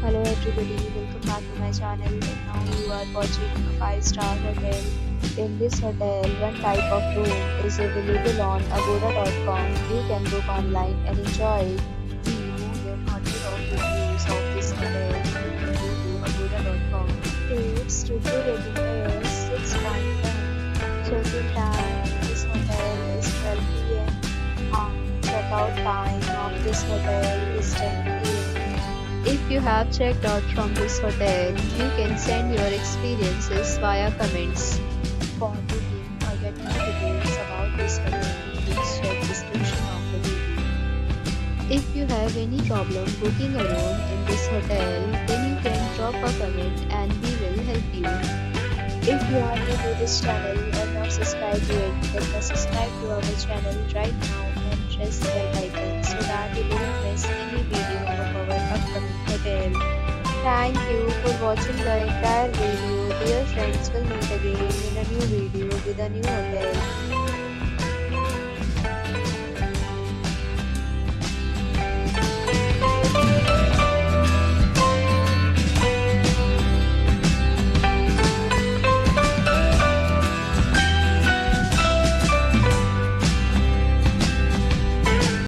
Hello everybody, welcome back to my channel. And now you are watching a 5-star hotel. In this hotel, one type of room is available on agoda.com. You can book online and enjoy it. See more than 100 of reviews of this hotel. You can go to agoda.com. Its review rating is 6.1. Check-in time in this hotel is 12 p.m. and check-out time of this hotel is 10 p.m. If you have checked out from this hotel, you can send your experiences via comments. For booking or get more details about this hotel, please check description of the video. If you have any problem booking a room in this hotel, then you can drop a comment and we will help you. If you are new to this channel or not subscribed yet, then subscribe to our channel right now and press the bell icon so that you don't miss any video of our upcoming hotel. Thank you for watching the entire video. Dear friends, will meet again in a new video with a new hotel.